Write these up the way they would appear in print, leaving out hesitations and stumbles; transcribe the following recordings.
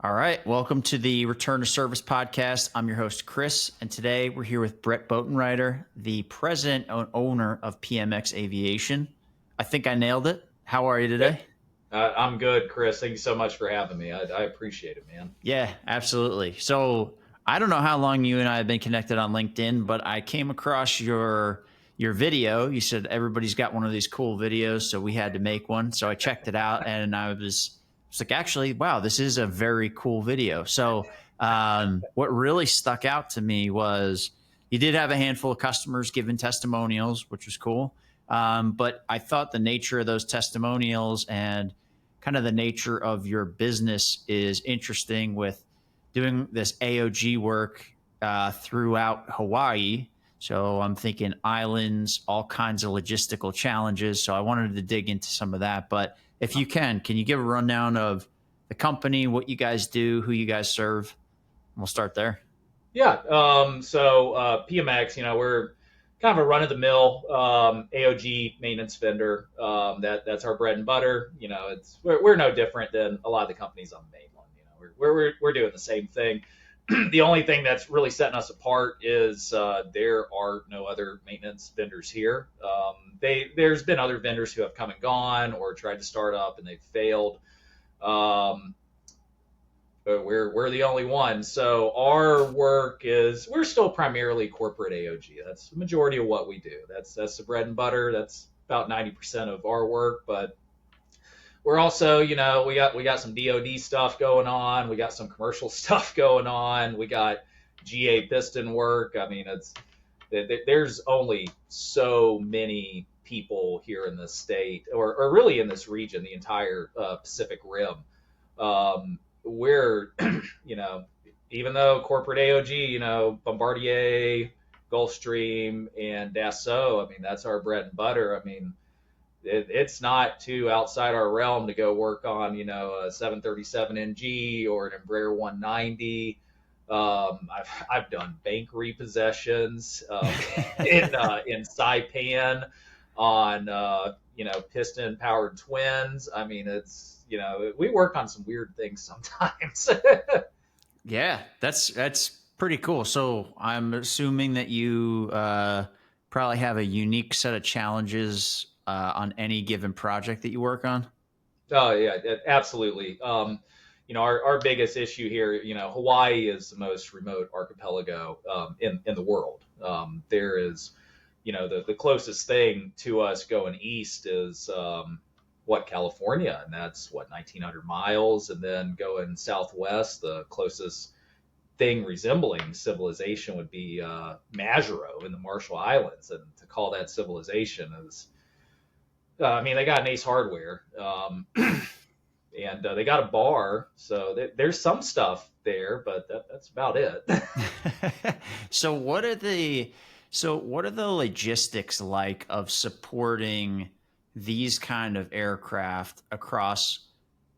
All right. Welcome to the Return to Service podcast. I'm your host, Chris, and today we're here with Brett Boatenreiter, the president and owner of PMX Aviation. I think I nailed it. How are you today? I'm good, Chris. Thank you so much for having me. I appreciate it, man. Yeah, absolutely. So I don't know how long you and I have been connected on LinkedIn, but I came across your video. You said everybody's got one of these cool videos, so we had to make one. So I checked it out, and I was like, actually, wow, this is a very cool video. So what really stuck out to me was you did have a handful of customers giving testimonials, which was cool. But I thought the nature of those testimonials and kind of the nature of your business is interesting with doing this AOG work throughout Hawaii. So I'm thinking islands, all kinds of logistical challenges. So I wanted to dig into some of that. But if you can you give a rundown of the company, what you guys do, who you guys serve? We'll start there. Yeah. PMX, we're kind of a run-of-the-mill AOG maintenance vendor. That's our bread and butter. We're no different than a lot of the companies on the mainland. We're doing the same thing. The only thing that's really setting us apart is there are no other maintenance vendors here. There's been other vendors who have come and gone or tried to start up and they've failed. But we're the only one. So our work we're still primarily corporate AOG. That's the majority of what we do. That's the bread and butter. That's about 90% of our work. But we're also, we got some DoD stuff going on. We got some commercial stuff going on. We got GA piston work. I mean, there's only so many people here in this state, or really in this region, the entire Pacific Rim. We're, even though corporate AOG, Bombardier, Gulfstream, and Dassault, I mean, that's our bread and butter. I mean, it's not too outside our realm to go work on, a 737NG or an Embraer 190. I've done bank repossessions in Saipan on piston powered twins. I mean, we work on some weird things sometimes. Yeah, that's pretty cool. So I'm assuming that you probably have a unique set of challenges on any given project that you work on. Oh yeah, absolutely. Our biggest issue here, Hawaii is the most remote archipelago in the world. There is, the closest thing to us going east is California, and that's 1,900 miles, and then going southwest, the closest thing resembling civilization would be Majuro in the Marshall Islands, and to call that civilization is, they got an Ace Hardware, and they got a bar, so there's some stuff there, but that's about it. So what are the logistics like of supporting these kind of aircraft across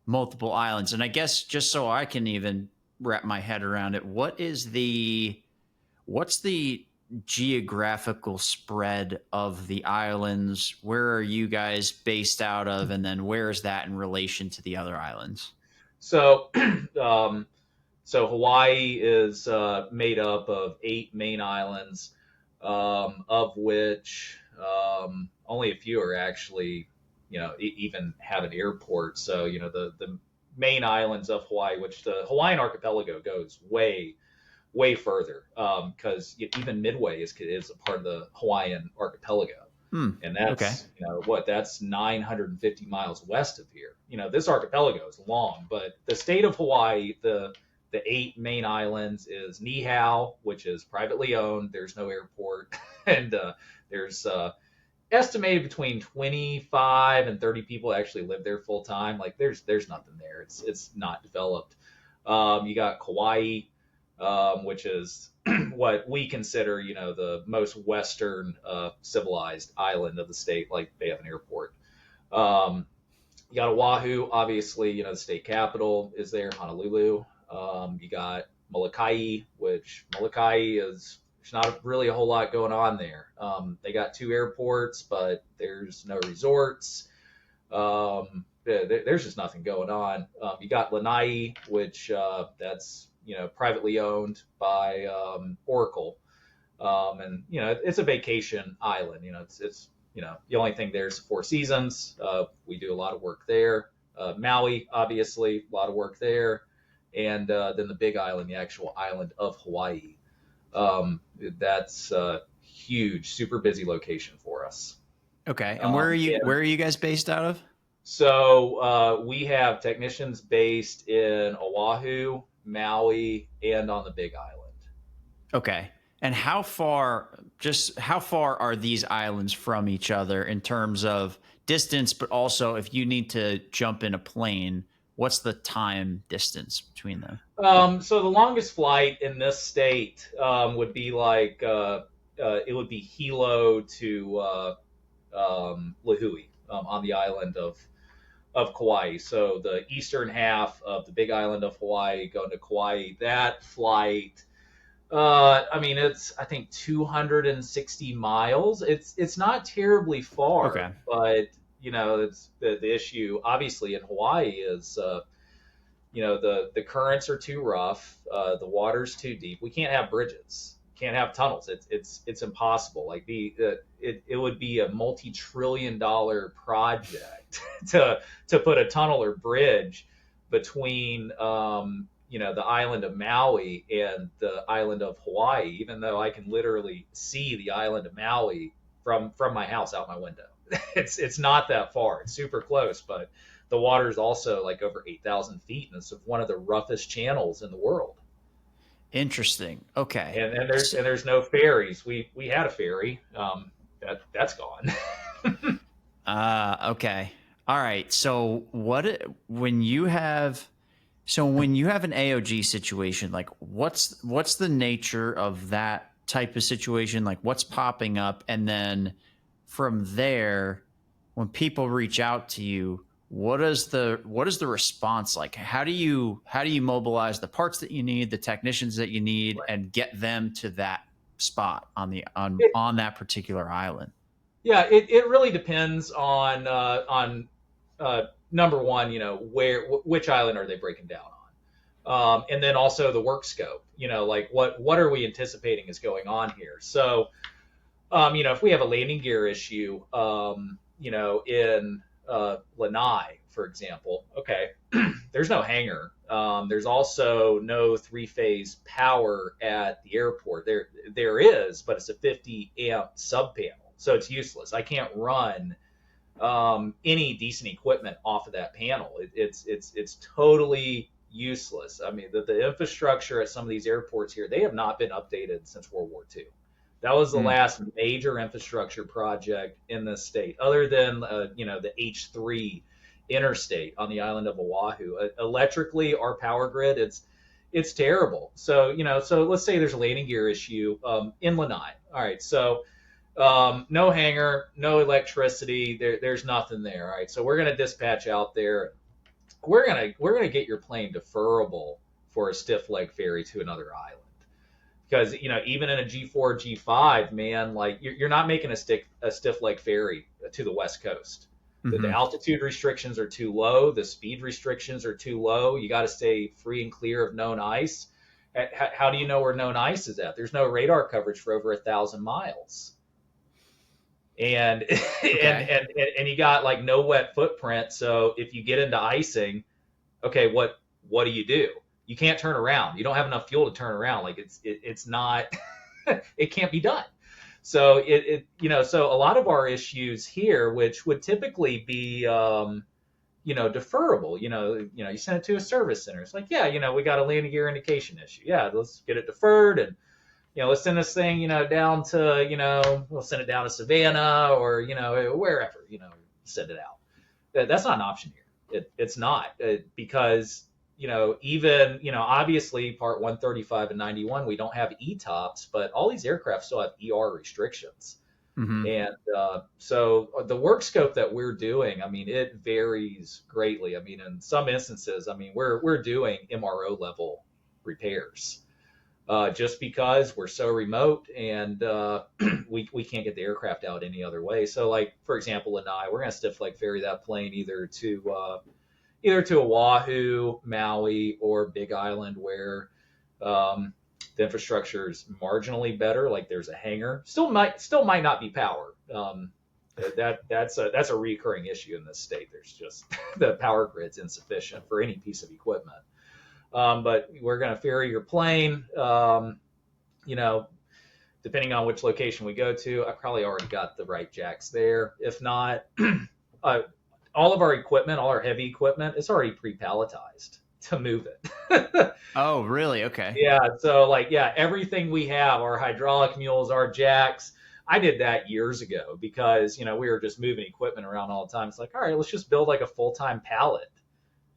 multiple islands? And I guess just so I can even wrap my head around it, what's the geographical spread of the islands? Where are you guys based out of? And then where is that in relation to the other islands? So, Hawaii is made up of 8 main islands, of which only a few are actually, even have an airport. So, the main islands of Hawaii, which the Hawaiian archipelago goes way further, because even Midway is a part of the Hawaiian archipelago. And that's, okay. That's 950 miles west of here. This archipelago is long, but the state of Hawaii, the 8 main islands is Niihau, which is privately owned. There's no airport. And there's estimated between 25 and 30 people actually live there full time. Like there's nothing there. It's not developed. You got Kauai, which is what we consider, the most western civilized island of the state. Like they have an airport. You got Oahu, obviously, the state capital is there, Honolulu. You got Molokai, which there's not really a whole lot going on there. They got 2 airports, but there's no resorts. there's just nothing going on. You got Lanai, which that's privately owned by Oracle, and it's a vacation island. It's the only thing there's Four Seasons. We do a lot of work there. Maui, obviously, a lot of work there, and then the Big Island, the actual island of Hawaii. That's a huge, super busy location for us. Okay. And where are you guys based out of? So we have technicians based in Oahu, Maui, and on the Big Island. Okay. And how far are these islands from each other in terms of distance, but also if you need to jump in a plane, what's the time distance between them? So the longest flight in this state would be like it would be Hilo to Lahui on the island of Kauai. So the eastern half of the Big Island of Hawaii going to Kauai. That flight, it's I think 260 miles. It's not terribly far, Okay. but it's the issue obviously in Hawaii is the currents are too rough, the water's too deep. We can't have bridges, can't have tunnels. It's impossible. Like it would be a multi-trillion-dollar project to put a tunnel or bridge between the island of Maui and the island of Hawaii, even though I can literally see the island of Maui from my house out my window. It's not that far. It's super close, but the water is also like over 8,000 feet, and it's one of the roughest channels in the world. Interesting. Okay. And there's no ferries. We had a ferry. That's gone. Okay. All right. So when you have an AOG situation, like what's the nature of that type of situation? Like what's popping up? And then from there, when people reach out to you, what is the response like? How do you mobilize the parts that you need, the technicians that you need, Right. and get them to that spot on that particular island? Yeah, it really depends on number one, which island are they breaking down on, and then also the work scope. Like what are we anticipating is going on here? So, if we have a landing gear issue, in Lanai, for example, okay, there's no hangar. There's also no three-phase power at the airport. There is, but it's a 50 amp sub panel, so it's useless. I can't run any decent equipment off of that panel. It's totally useless. I mean, the infrastructure at some of these airports here, they have not been updated since World War II. That was the last major infrastructure project in this state, other than the H3 interstate on the island of Oahu. Electrically, our power grid, it's terrible. So so let's say there's a landing gear issue in Lanai. All right, so no hangar, no electricity. There's nothing there. All right, so we're gonna dispatch out there. We're gonna get your plane deferrable for a stiff leg ferry to another island. Because even in a G4, G5, man, like you're not making a stiff leg ferry to the West Coast. Mm-hmm. The altitude restrictions are too low. The speed restrictions are too low. You got to stay free and clear of known ice. How do you know where known ice is at? There's no radar coverage for over 1,000 miles. And Okay. and you got like no wet footprint. So if you get into icing, okay, what do? You can't turn around. You don't have enough fuel to turn around. Like it's not, it can't be done. So so a lot of our issues here, which would typically be, deferrable, you send it to a service center. It's like, yeah, we got a landing gear indication issue. Yeah, let's get it deferred. And, let's send this thing, down to, we'll send it down to Savannah or, wherever, send it out. That's not an option here. It's not because, even, obviously part 135 and 91, we don't have ETOPS, but all these aircraft still have ER restrictions. Mm-hmm. And so the work scope that we're doing, I mean, it varies greatly. I mean, in some instances, I mean, we're doing MRO level repairs. just because we're so remote and we can't get the aircraft out any other way. So, like for example, Lanai, we're going to stiff leg ferry that plane either to Oahu, Maui, or Big Island, where the infrastructure is marginally better. Like there's a hangar, still might not be power. That's a recurring issue in this state. There's just the power grid's insufficient for any piece of equipment. But we're going to ferry your plane. You know, depending on which location we go to, I probably already got the right jacks there. If not, all of our equipment, all our heavy equipment, it's already pre-palletized to move it. Oh, really? Okay. Yeah. So everything we have, our hydraulic mules, our jacks, I did that years ago because, we were just moving equipment around all the time. It's like, all right, let's just build like a full-time pallet.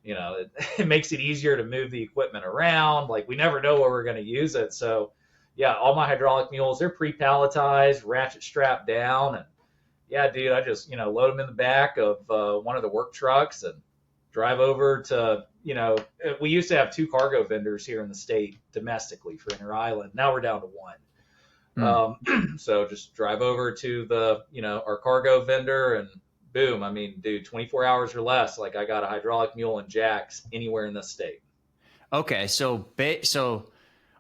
It makes it easier to move the equipment around. Like we never know where we're going to use it. So yeah, all my hydraulic mules, they're pre-palletized, ratchet strapped down. And yeah, dude, I just, load them in the back of one of the work trucks and drive over to, we used to have 2 cargo vendors here in the state domestically for inter-island. Now we're down to 1. So just drive over to our cargo vendor and boom. I mean, dude, 24 hours or less. Like I got a hydraulic mule and jacks anywhere in the state. Okay. So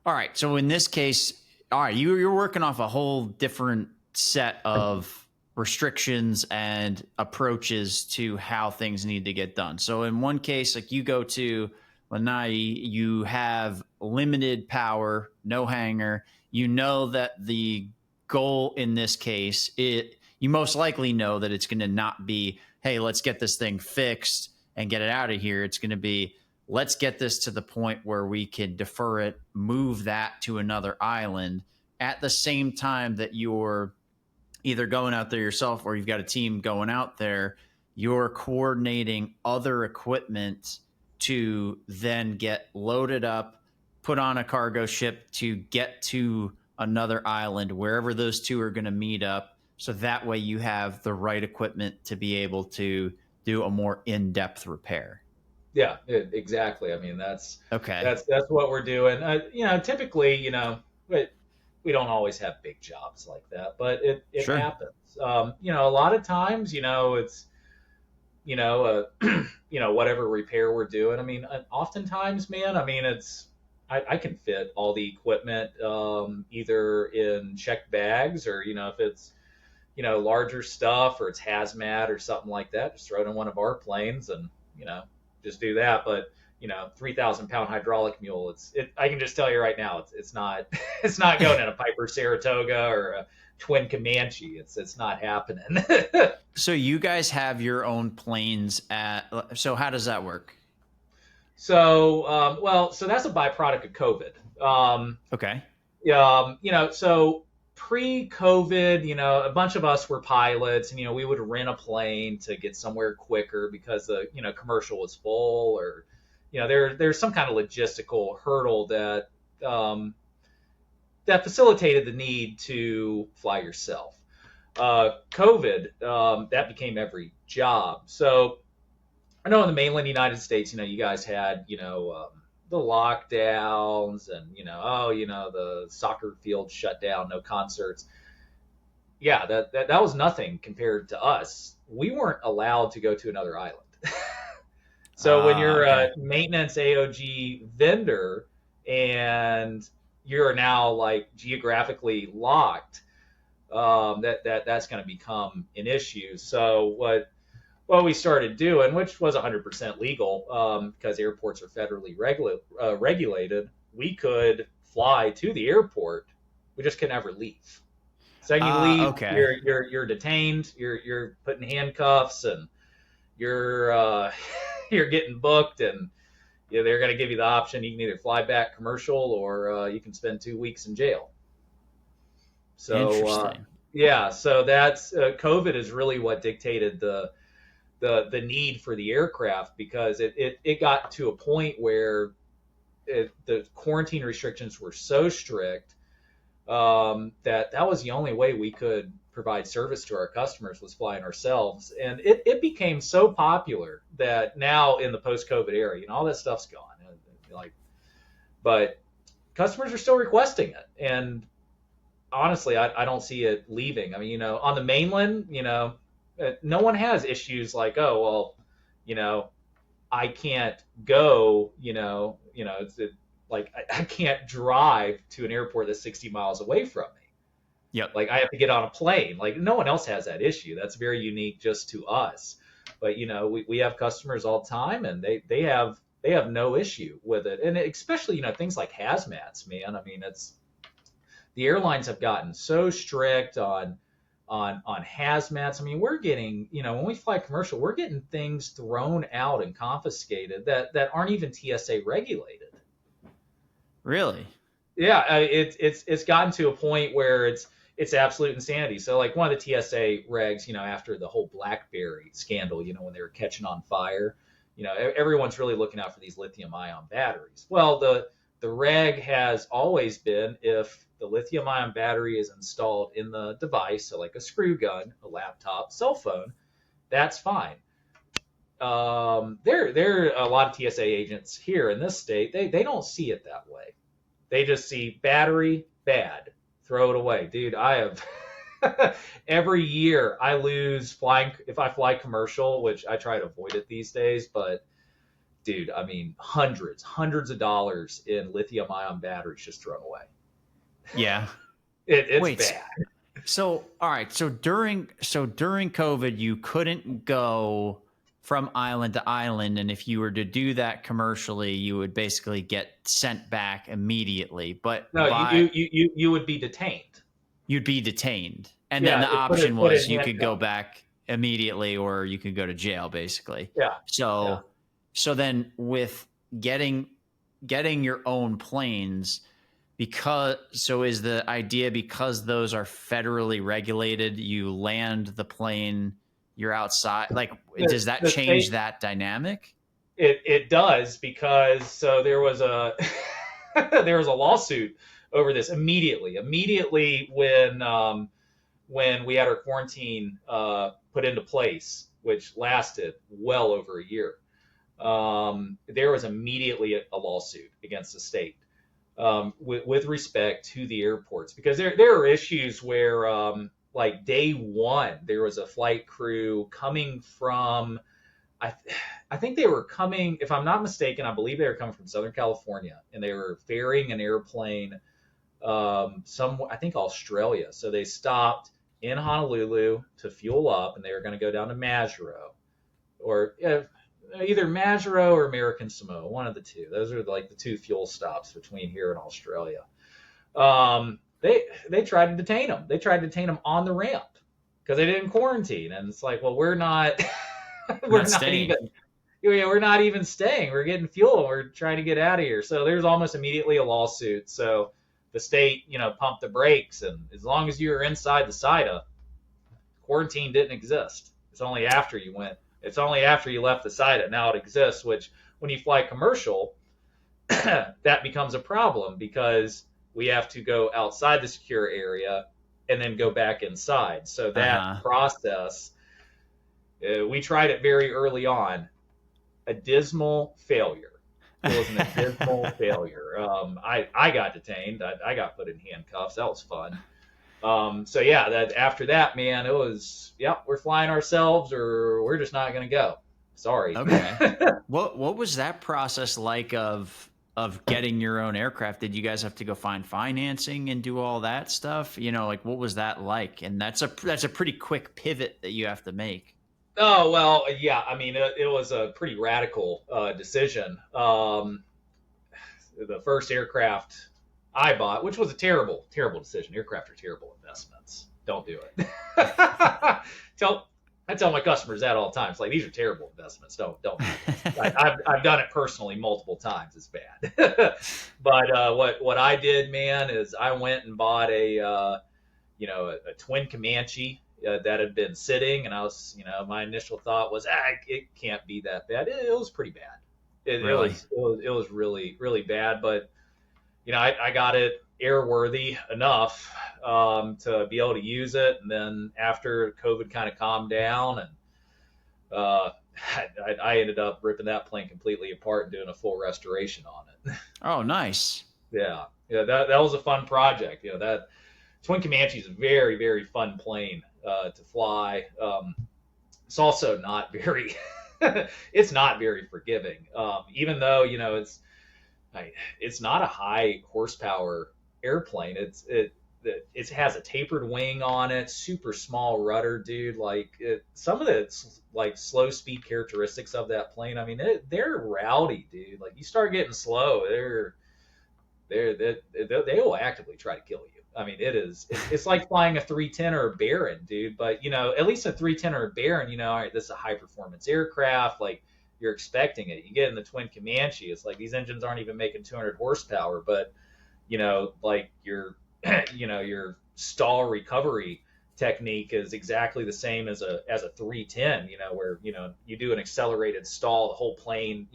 all right. So in this case, all right, you're working off a whole different set of restrictions and approaches to how things need to get done. So in one case, like you go to Lanai, you have limited power, no hangar. You know that the goal in this case, you most likely know that it's going to not be, hey, let's get this thing fixed and get it out of here. It's going to be, let's get this to the point where we can defer it, move that to another island at the same time that you're either going out there yourself or you've got a team going out there, you're coordinating other equipment to then get loaded up, put on a cargo ship to get to another island, wherever those two are going to meet up. So that way you have the right equipment to be able to do a more in-depth repair. Yeah, exactly. I mean, that's okay. That's what we're doing. Typically, we don't always have big jobs like that, but it Sure. happens. A lot of times, it's, whatever repair we're doing. I mean, oftentimes, man, I mean, I can fit all the equipment either in checked bags or, if it's, larger stuff or it's hazmat or something like that, just throw it in one of our planes and, just do that. But 3,000-pound hydraulic mule, I can just tell you right now, it's not it's not going in a Piper Saratoga or a twin Comanche. It's not happening. So you guys have your own planes so how does that work? So so that's a byproduct of COVID. Okay. So pre-COVID, a bunch of us were pilots and, we would rent a plane to get somewhere quicker because the, commercial was full or, there's some kind of logistical hurdle that facilitated the need to fly yourself. COVID, that became every job. So I know in the mainland United States, you guys had, the lockdowns and, the soccer field shut down, no concerts. Yeah, that was nothing compared to us. We weren't allowed to go to another island. So when you're a maintenance AOG vendor and you're now like geographically locked, that's going to become an issue. So what we started doing, which was 100% legal because airports are federally regulated, we could fly to the airport. We just could never leave. So you leave, okay. You're detained, you're put in handcuffs, and you're you're getting booked, and they're going to give you the option. You can either fly back commercial or you can spend 2 weeks in jail. So interesting. So that's COVID is really what dictated the need for the aircraft because it got to a point where the quarantine restrictions were so strict that was the only way we could provide service to our customers was flying ourselves. And it became so popular that now in the post-COVID era, all that stuff's gone. But customers are still requesting it. And honestly, I don't see it leaving. I mean, on the mainland, no one has issues like, oh, well, I can't go, like I can't drive to an airport that's 60 miles away from me. Yep. Like I have to get on a plane. Like no one else has that issue. That's very unique just to us. But we have customers all the time, and they have no issue with it. And especially things like hazmats, man. I mean, it's the airlines have gotten so strict on hazmats. I mean, we're getting, when we fly commercial, we're getting things thrown out and confiscated that aren't even TSA regulated. Really? Yeah, it's gotten to a point where it's absolute insanity. So like one of the TSA regs, after the whole BlackBerry scandal, when they were catching on fire, everyone's really looking out for these lithium ion batteries. Well, the reg has always been if the lithium ion battery is installed in the device, so like a screw gun, a laptop, cell phone, that's fine. There are a lot of TSA agents here in this state. They don't see it that way. They just see battery, bad, throw it away. Dude, I have every year I lose flying if I fly commercial, which I try to avoid it these days, but dude, I mean hundreds of dollars in lithium ion batteries just thrown away. Yeah. It's bad. So, all right. So during COVID, you couldn't go from island to island, and if you were to do that commercially, you would basically get sent back immediately. But no, you would be detained. You'd be detained, and then the option was you could go back immediately, or you could go to jail, basically. Yeah. So then with getting your own planes. Is the idea because those are federally regulated, you land the plane, you're outside? Like, does that change that dynamic? It does, because so there was a there was a lawsuit over this immediately when we had our quarantine put into place, which lasted well over a year. There was immediately a lawsuit against the state. With respect to the airports, because there are issues where like day one there was a flight crew coming from I think they were coming, if I'm not mistaken, I believe they were coming from Southern California, and they were ferrying an airplane I think Australia. So they stopped in Honolulu to fuel up, and they were going to go down to Majuro, or either Majuro or American Samoa, one of the two. Those are like the two fuel stops between here and Australia. They tried to detain them. They tried to detain them on the ramp because they didn't quarantine. And it's like, well, we're not even staying. We're getting fuel. We're trying to get out of here. So there's almost immediately a lawsuit. So the state, pumped the brakes, and as long as you were inside the SIDA, quarantine didn't exist. It's only after you left the SIDA. Now it exists, which when you fly commercial, that becomes a problem because we have to go outside the secure area and then go back inside. So that process, we tried it very early on. A dismal failure. It was an abysmal failure. I got detained. I got put in handcuffs. That was fun. So yeah, that after that, man, it was, we're flying ourselves, or we're just not going to go. Sorry. Okay. What was that process like of getting your own aircraft? Did you guys have to go find financing and do all that stuff? Like what was that like? And that's a pretty quick pivot that you have to make. Oh, well, yeah. I mean, it was a pretty radical decision. The first aircraft I bought, which was a terrible, terrible decision. Aircraft are terrible investments. Don't do it. I tell my customers that all the time. It's like, these are terrible investments. Don't do it. I've done it personally multiple times. It's bad. But what I did, man, is I went and bought a twin Comanche that had been sitting, and I was, my initial thought was, it can't be that bad. It was pretty bad. It was really, really bad. But I got it airworthy enough to be able to use it. And then after COVID kind of calmed down, and I ended up ripping that plane completely apart and doing a full restoration on it. Oh, nice. Yeah, yeah, that was a fun project. That Twin Comanche is a very, very fun plane to fly. It's also not very, it's not very forgiving. Even though it's not a high horsepower airplane. It has a tapered wing on it, super small rudder, dude. Some of the like slow speed characteristics of that plane. I mean, they're rowdy, dude. Like you start getting slow, they will actively try to kill you. I mean, it's like flying a 310 or a Baron, dude. But at least a 310 or a Baron, all right, this is a high performance aircraft. Like you're expecting it. You get in the Twin Comanche, it's like these engines aren't even making 200 horsepower, but like your your stall recovery technique is exactly the same as a 310. Where you do an accelerated stall, the whole plane,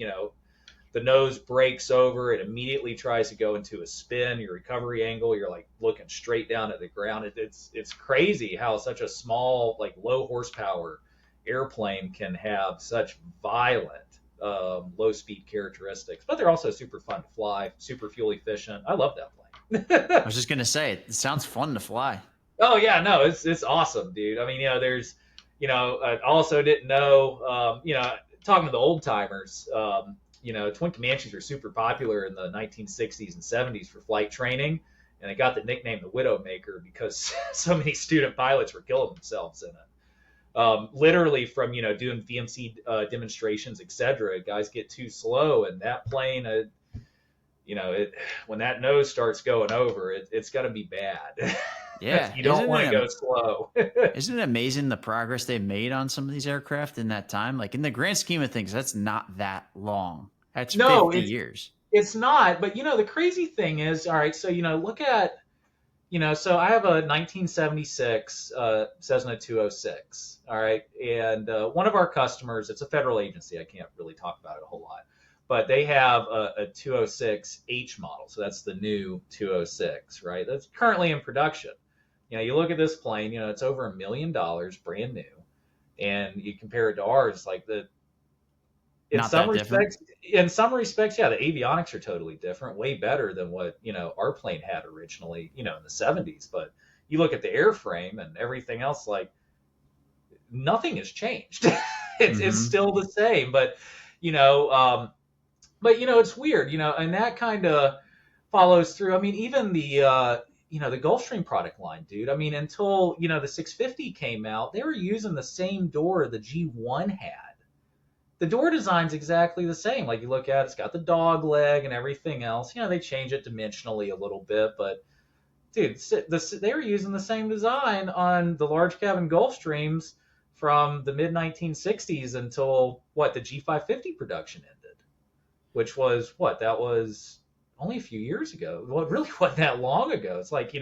the nose breaks over, it immediately tries to go into a spin. Your recovery angle, you're like looking straight down at the ground. It's crazy how such a small, like low horsepower airplane can have such violent low speed characteristics, but they're also super fun to fly, super fuel efficient. I love that I plane. was just gonna say it sounds fun to fly. Oh yeah, no, it's awesome, dude. I mean, there's, I also didn't know, talking to the old timers, Twin Comanches were super popular in the 1960s and 70s for flight training, and they got the nickname the Widowmaker because so many student pilots were killing themselves in it. Literally from doing VMC demonstrations, etc. Guys get too slow, and that plane, when that nose starts going over, it's gonna be bad. Yeah, You don't want to go slow. Isn't it amazing the progress they've made on some of these aircraft in that time? Like in the grand scheme of things, that's not that long. That's No, 50 years. it's not. But the crazy thing is, all right. So look at so I have a 1976 Cessna 206. All right, and one of our customers, it's a federal agency. I can't really talk about it a whole lot, but they have a 206H model. So that's the new 206, right? That's currently in production. You look at this plane. It's over $1 million, brand new, and you compare it to ours, like in Not some that different. respects, yeah, the avionics are totally different, way better than what our plane had originally, in the 70s. But you look at the airframe and everything else, like nothing has changed. It's still the same, but you know, it's weird, and that kind of follows through. I mean, even the Gulfstream product line, dude. I mean, until the 650 came out, they were using the same door the G1 had. The door design's exactly the same. Like you look at it, it's got the dog leg and everything else. They change it dimensionally a little bit, but dude, they were using the same design on the large cabin Gulfstreams from the mid 1960s until the G550 production ended, which was that was only a few years ago. Well, it really wasn't that long ago. It's like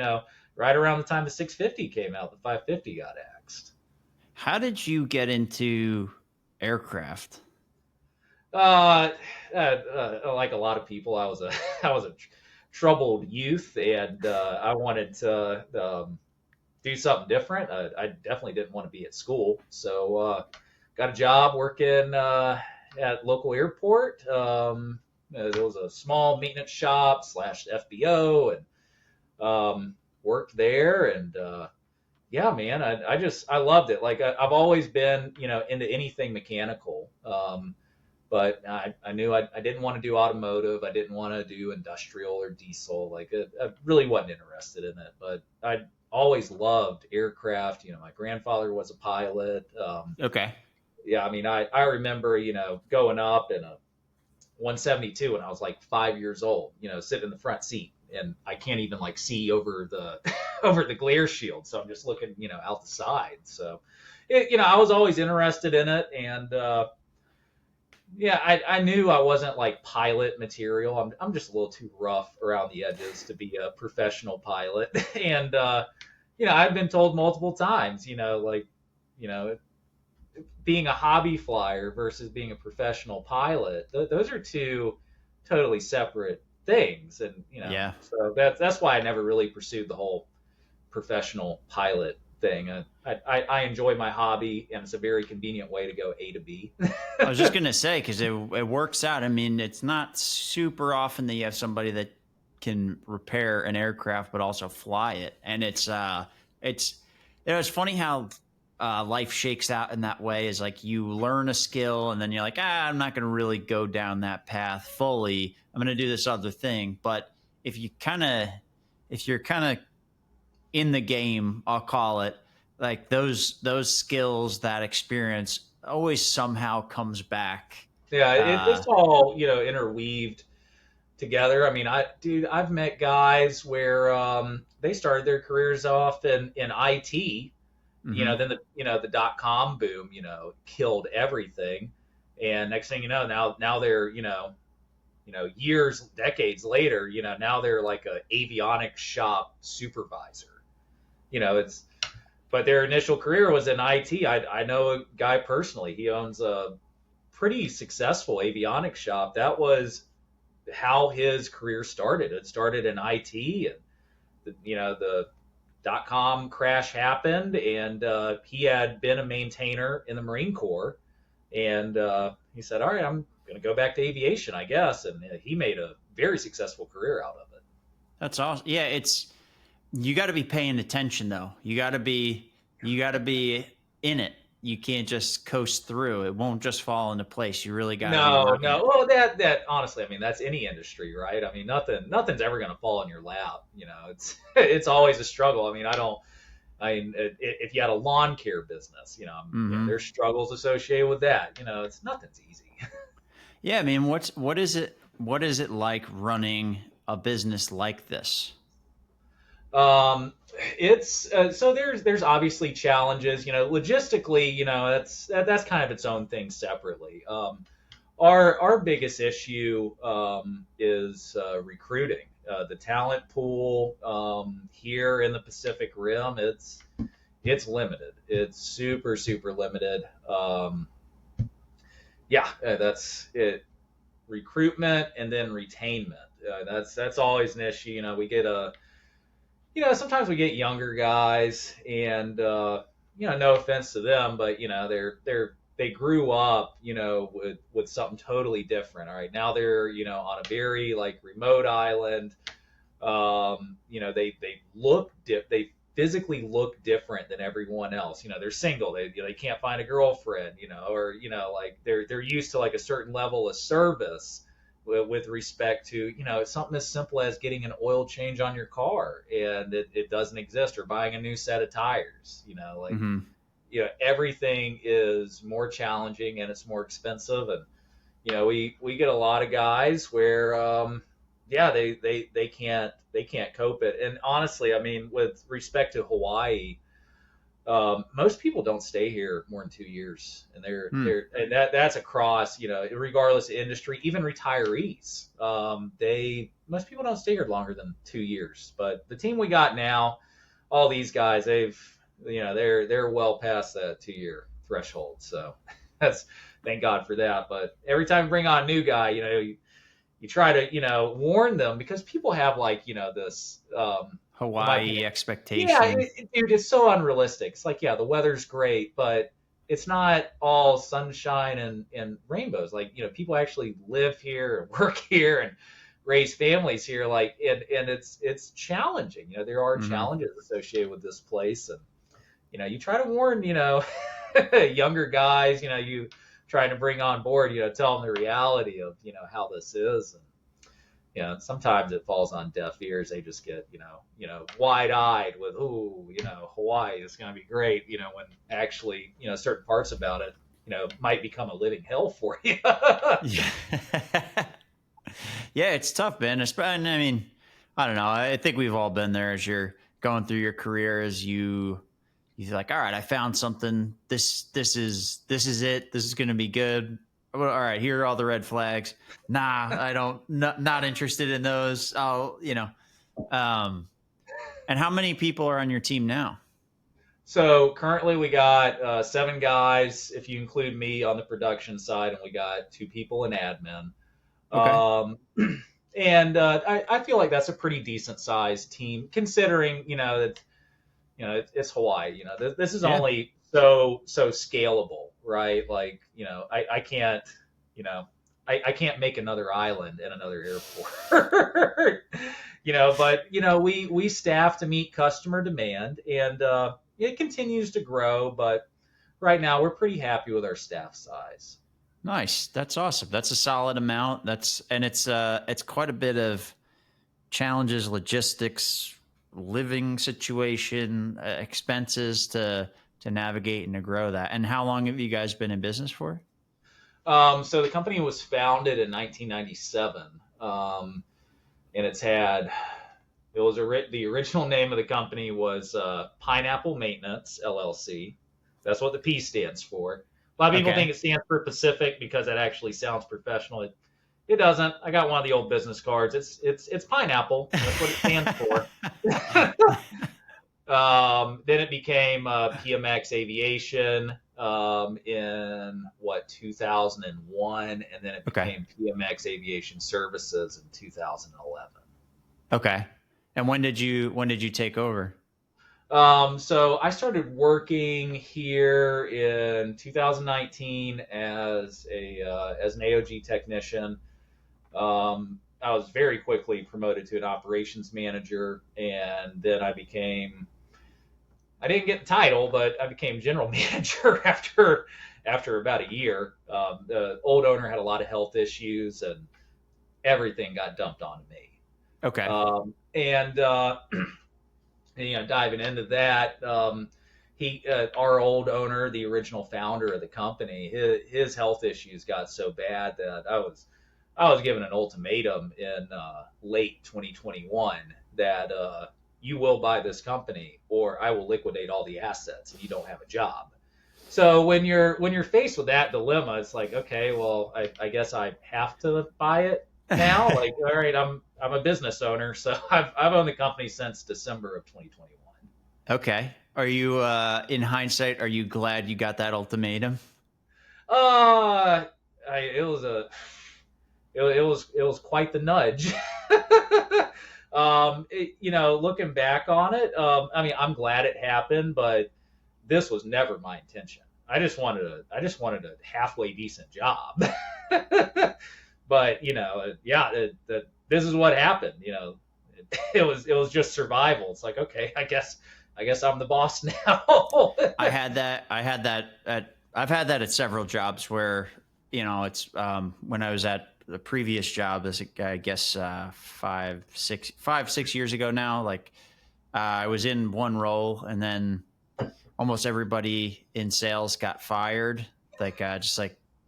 right around the time the 650 came out, the 550 got axed. How did you get into aircraft? Like a lot of people, I was a I was a troubled youth, and I wanted to do something different. I definitely didn't want to be at school, so got a job working at local airport. There was a small maintenance shop slash FBO, and worked there, and yeah, man, I loved it. Like I've always been into anything mechanical. But I knew I didn't want to do automotive. I didn't want to do industrial or diesel. Like I really wasn't interested in it. But I always loved aircraft. My grandfather was a pilot. Okay. Yeah, I mean, I remember going up in a 172 when I was like 5 years old. Sitting in the front seat, and I can't even like see over the over the glare shield, so I'm just looking out the side. So, I was always interested in it, and yeah, I knew I wasn't like pilot material. I'm just a little too rough around the edges to be a professional pilot. And I've been told multiple times, like, being a hobby flyer versus being a professional pilot, those are two totally separate things. And Yeah. so that's why I never really pursued the whole professional pilot thing. I enjoy my hobby, and it's a very convenient way to go A to B. I was just going to say, because it works out. I mean, it's not super often that you have somebody that can repair an aircraft, but also fly it. And it's funny how life shakes out in that way. Is like you learn a skill and then you're like, I'm not going to really go down that path fully. I'm going to do this other thing. But if you're kind of in the game, I'll call it, like those skills, that experience always somehow comes back. Yeah, it's all, interweaved together. I mean, I've met guys where they started their careers off in IT. Mhm. Then the .com boom, killed everything, and next thing you know, now they're years, decades later, now they're like a avionics shop supervisor. It's but their initial career was in IT. I know a guy personally. He owns a pretty successful avionics shop. That was how his career started. It started in IT, and the .com crash happened, and he had been a maintainer in the Marine Corps, and he said, "All right, I'm going to go back to aviation, I guess," and he made a very successful career out of it. That's awesome. Yeah, you got to be paying attention though. You got to be in it. You can't just coast through. It won't just fall into place. You really got to be No, working no. it. Well, that honestly, I mean, that's any industry, right? I mean, nothing's ever going to fall in your lap. It's it's always a struggle. I mean, if you had a lawn care business, Mhm. there's struggles associated with that. It's nothing's easy. Yeah, I mean, what is it like running a business like this? Um, it's so there's obviously challenges. Logistically, that's kind of its own thing separately. Our biggest issue is recruiting. The talent pool here in the Pacific Rim, it's limited. It's super limited. Yeah, that's it. Recruitment and then retainment. That's always an issue. We get sometimes we get younger guys, and no offense to them, but they grew up, with something totally different. All right, now they're on a very like remote island. They physically look different than everyone else. They're single. They can't find a girlfriend. Or like they're used to like a certain level of service with respect to something as simple as getting an oil change on your car, and it doesn't exist, or buying a new set of tires. Like Hmm. everything is more challenging and it's more expensive. And we get a lot of guys where yeah, they can't cope it. And honestly, I mean, with respect to Hawaii, most people don't stay here more than 2 years, and that's across, regardless of industry, even retirees. Most people don't stay here longer than 2 years. But the team we got now, all these guys, they're well past that 2 year threshold. So that's thank God for that. But every time you bring on a new guy, you try to warn them, because people have like this in my Hawaii opinion, yeah, expectation. dude, it's so unrealistic. It's like, yeah, the weather's great, but it's not all sunshine and rainbows. Like, people actually live here and work here and raise families here. Like, and it's challenging. There are Hmm. challenges associated with this place, and you try to warn younger guys. You trying to bring on board. Tell them the reality of how this is. And sometimes it falls on deaf ears. They just get, wide-eyed with, ooh, Hawaii is going to be great, when actually, certain parts about it, might become a living hell for you. Yeah. Yeah, it's tough, man. I mean, I don't know. I think we've all been there as you're going through your career, as you're like, all right, I found something. This is it. This is going to be good. Well, all right, here are all the red flags. Nah, I don't. Not interested in those. Um, and how many people are on your team now? So currently we got 7 guys, if you include me on the production side, and we got 2 people in admin. Okay. Um, and I feel like that's a pretty decent sized team, considering that it's Hawaii. This is Yeah. only so scalable, right? Like, I can't, I can't make another island and another airport. But we staff to meet customer demand, and it continues to grow. But right now, we're pretty happy with our staff size. Nice. That's awesome. That's a solid amount. It's quite a bit of challenges, logistics, living situation, expenses to navigate and to grow that. And how long have you guys been in business for? So the company was founded in 1997, and the original name of the company was Pineapple Maintenance LLC. That's what the P stands for. A lot of people think it stands for Pacific because that actually sounds professional. It doesn't. I got one of the old business cards. It's Pineapple. That's what it stands for. Then it became PMX Aviation in 2001, and then it became PMX Aviation Services in 2011. Okay. And when did you take over? So I started working here in 2019 as an AOG technician. I was very quickly promoted to an operations manager, and then I didn't get the title, but I became general manager after about a year. The old owner had a lot of health issues, and everything got dumped onto me. Okay. Diving into that, our old owner, the original founder of the company, his health issues got so bad that I was given an ultimatum in late 2021 that you will buy this company or I will liquidate all the assets and you don't have a job. So when you're faced with that dilemma, it's like, okay, well, I guess I have to buy it now. Like, all right, I'm a business owner, so I've owned the company since December of 2021. Okay. Are you in hindsight, are you glad you got that ultimatum? It was quite the nudge. Looking back on it, I'm glad it happened, but this was never my intention. I just wanted a halfway decent job. But this is what happened. It was just survival. It's like, okay, I guess I'm the boss now. I've had that at several jobs where, it's when I was at the previous job, as I guess 5-6 years ago now, like I was in one role and then almost everybody in sales got fired,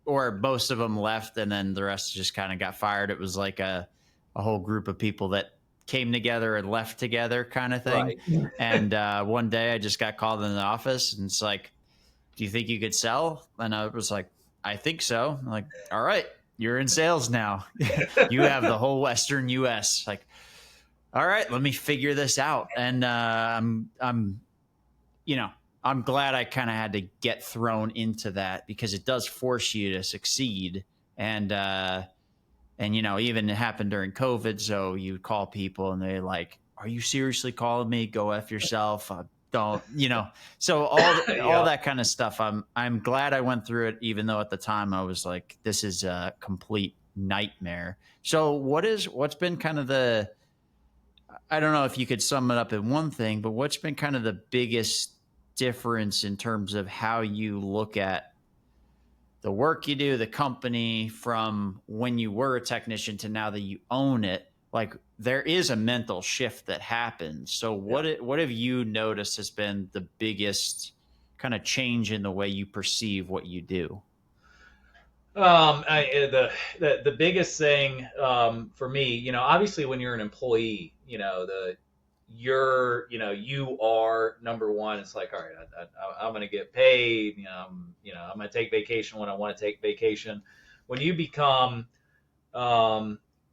or most of them left and then the rest just kind of got fired. It was like a whole group of people that came together and left together kind of thing. Right. And one day I just got called in the office and it's like, do you think you could sell? And I was like, I think so. I'm like, all right, you're in sales now. You have the whole Western US. Like, all right, let me figure this out. And I'm glad I kind of had to get thrown into that because it does force you to succeed. And even it happened during COVID. So you call people and they're like, are you seriously calling me? Go F yourself. Don't, so all that kind of stuff. I'm glad I went through it, even though at the time I was like, this is a complete nightmare. So what's been kind of I don't know if you could sum it up in one thing, but what's been kind of the biggest difference in terms of how you look at the work you do, the company, from when you were a technician to now that you own it? Like, there is a mental shift that happens. So what have you noticed has been the biggest kind of change in the way you perceive what you do? The biggest thing for me, obviously when you're an employee, you are number one. It's like, all right, I'm going to get paid. I'm going to take vacation when I want to take vacation. When you become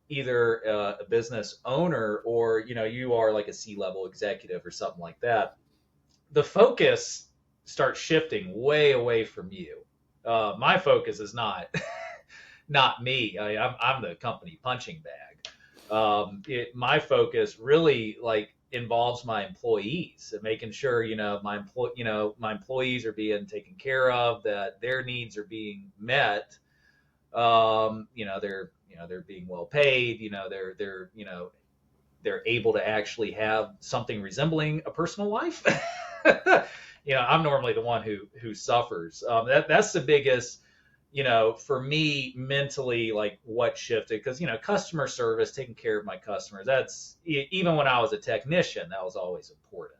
either a business owner or you are like a C-level executive or something like that, the focus starts shifting way away from you. My focus is not me. I'm the company punching bag. My focus really involves my employees and making sure my employees are being taken care of, that their needs are being met. They're being well paid. they're able to actually have something resembling a personal life. I'm normally the one who suffers. That's the biggest, for me mentally, like what shifted, because customer service, taking care of my customers. That's even when I was a technician, that was always important.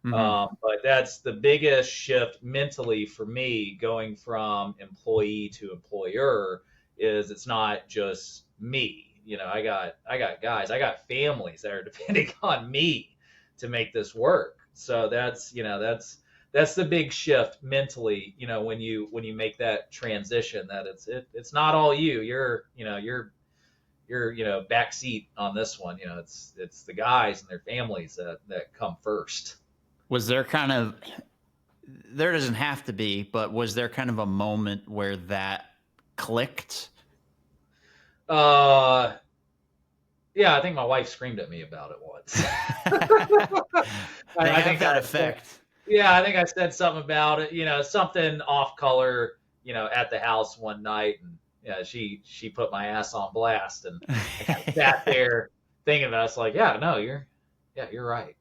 Mm-hmm. But that's the biggest shift mentally for me, going from employee to employer, is it's not just me. I got guys, I got families that are depending on me to make this work. So that's the big shift mentally, when you make that transition, that it's not all you. You're backseat on this one. It's the guys and their families that come first. Was there there doesn't have to be, but was there kind of a moment where that clicked? Uh, yeah, I think my wife screamed at me about it once. They I have think that effect. yeah, I think I said something about it, something off color, at the house one night, and she put my ass on blast, and I kind of sat there thinking about it. It's like, yeah, no, you're right.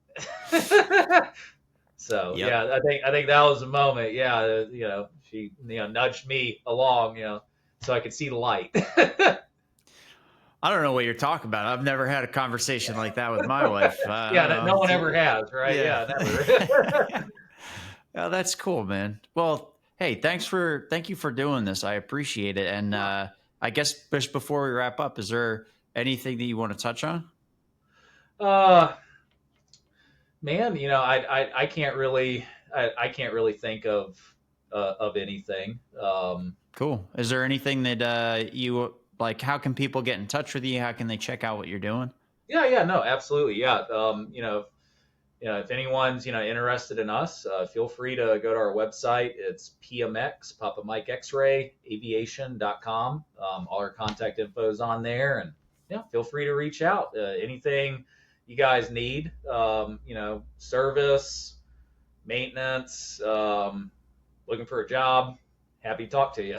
So Yep. yeah, I think that was the moment. Yeah, she nudged me along, so I could see the light. I don't know what you're talking about. I've never had a conversation like that with my wife. I Yeah, don't no know. one ever has, right? Yeah. Yeah, never. Yeah, that's cool, man. Well, hey, thank you for doing this. I appreciate it. And I guess just before we wrap up, is there anything that you want to touch on? uh, Man, I can't really I can't really think of anything. Cool. Is there anything that you like? How can people get in touch with you? How can they check out what you're doing? Yeah, no, absolutely, yeah. If anyone's interested in us, feel free to go to our website. It's PMX Papa Mike X-ray Aviation.com. All our contact info is on there, and yeah, feel free to reach out. Anything you guys need, service, maintenance, looking for a job, happy to talk to you.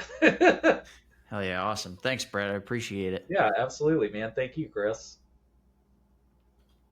Hell yeah, awesome. Thanks, Brett. I appreciate it. Yeah, absolutely, man. Thank you, Chris.